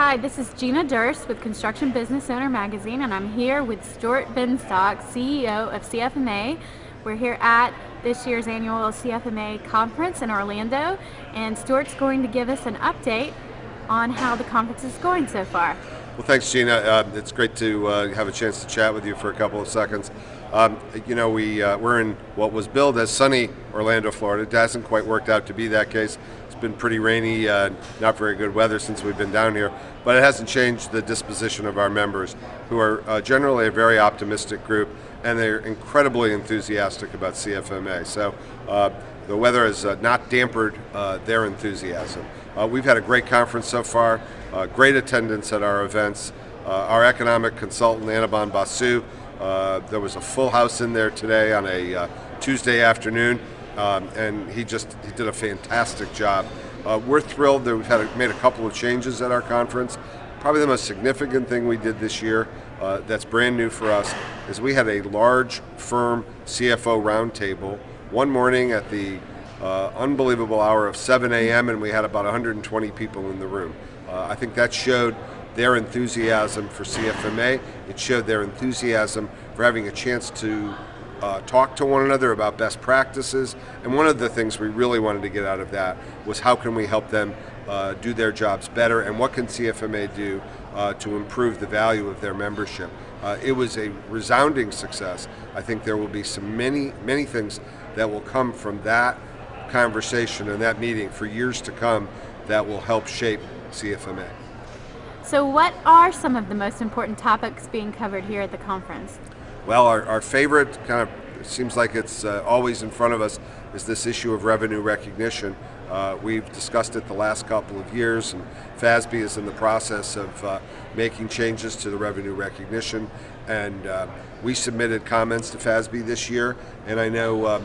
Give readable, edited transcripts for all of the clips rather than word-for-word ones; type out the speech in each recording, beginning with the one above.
Hi, this is Gina Durst with Construction Business Owner Magazine, and I'm here with Stuart Binstock, CEO of CFMA. We're here at this year's annual CFMA Conference in Orlando, and Stuart's going to give us an update on how the conference is going so far. Well, thanks, Gina. It's great to have a chance to chat with you for a couple of seconds. We're in what was billed as sunny Orlando, Florida. It hasn't quite worked out to be that case. It's been pretty rainy, not very good weather since we've been down here, but it hasn't changed the disposition of our members, who are generally a very optimistic group, and they're incredibly enthusiastic about CFMA. So the weather has not dampened their enthusiasm. We've had a great conference so far, great attendance at our events. Our economic consultant, Anaban Basu, there was a full house in there today on a Tuesday afternoon, and he did a fantastic job. We're thrilled that we've made a couple of changes at our conference. Probably the most significant thing we did this year that's brand new for us is we had a large firm CFO roundtable one morning at the unbelievable hour of 7 a.m. and we had about 120 people in the room. I think that showed their enthusiasm for CFMA. It showed their enthusiasm for having a chance to talk to one another about best practices. And one of the things we really wanted to get out of that was how can we help them do their jobs better, and what can CFMA do to improve the value of their membership. It was a resounding success. I think there will be many things that will come from that conversation and that meeting for years to come that will help shape CFMA. So what are some of the most important topics being covered here at the conference? Well, our favorite, kind of seems like it's always in front of us, is this issue of revenue recognition. We've discussed it the last couple of years, and FASB is in the process of making changes to the revenue recognition, and we submitted comments to FASB this year, and I know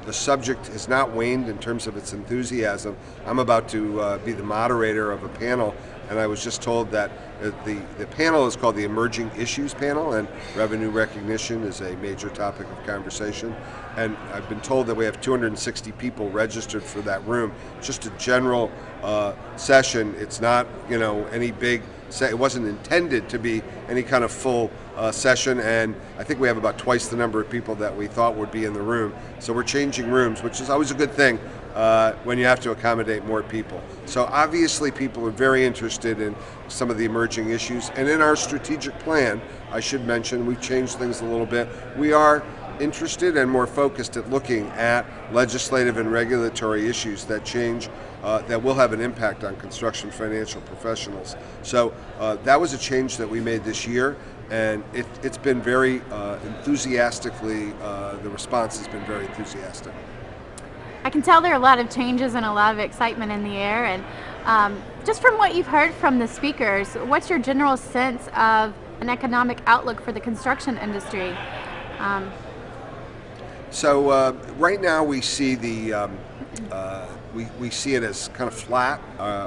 the subject has not waned in terms of its enthusiasm. I'm about to be the moderator of a panel, and I was just told that the panel is called the Emerging Issues Panel, and revenue recognition is a major topic of conversation. And I've been told that we have 260 people registered for that room. Just a general session. It's not, any big. It wasn't intended to be any kind of full session, and I think we have about twice the number of people that we thought would be in the room. So we're changing rooms, which is always a good thing when you have to accommodate more people. So obviously people are very interested in some of the emerging issues, and in our strategic plan, I should mention, we've changed things a little bit. We are interested and more focused at looking at legislative and regulatory issues that change, that will have an impact on construction financial professionals. So that was a change that we made this year, and it's been very enthusiastically, the response has been very enthusiastic. I can tell there are a lot of changes and a lot of excitement in the air, and just from what you've heard from the speakers, what's your general sense of an economic outlook for the construction industry? So right now we see we see it as kind of flat.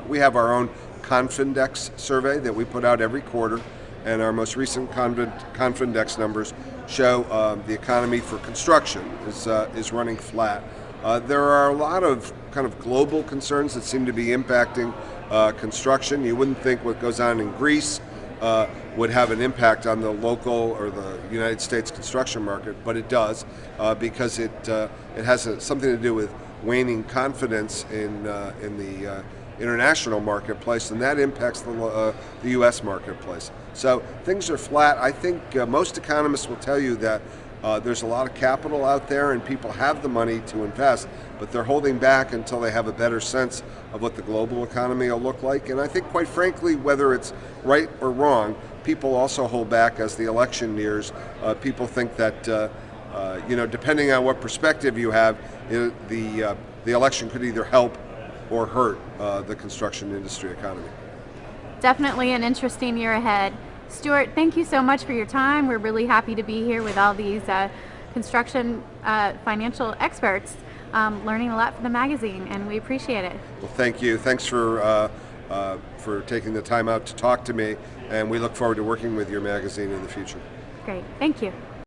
We have our own Confindex survey that we put out every quarter, and our most recent Confindex numbers show the economy for construction is running flat. There are a lot of kind of global concerns that seem to be impacting construction. You wouldn't think what goes on in Greece would have an impact on the local or the United States construction market, but it does, because it has something to do with waning confidence in the international marketplace, and that impacts the U.S. marketplace. So things are flat. I think most economists will tell you that there's a lot of capital out there and people have the money to invest, but they're holding back until they have a better sense of what the global economy will look like. And I think, quite frankly, whether it's right or wrong, people also hold back as the election nears. People think that, depending on what perspective you have, the election could either help or hurt the construction industry economy. Definitely an interesting year ahead. Stuart, thank you so much for your time. We're really happy to be here with all these construction financial experts, learning a lot from the magazine, and we appreciate it. Well, thank you. Thanks for taking the time out to talk to me, and we look forward to working with your magazine in the future. Great. Thank you.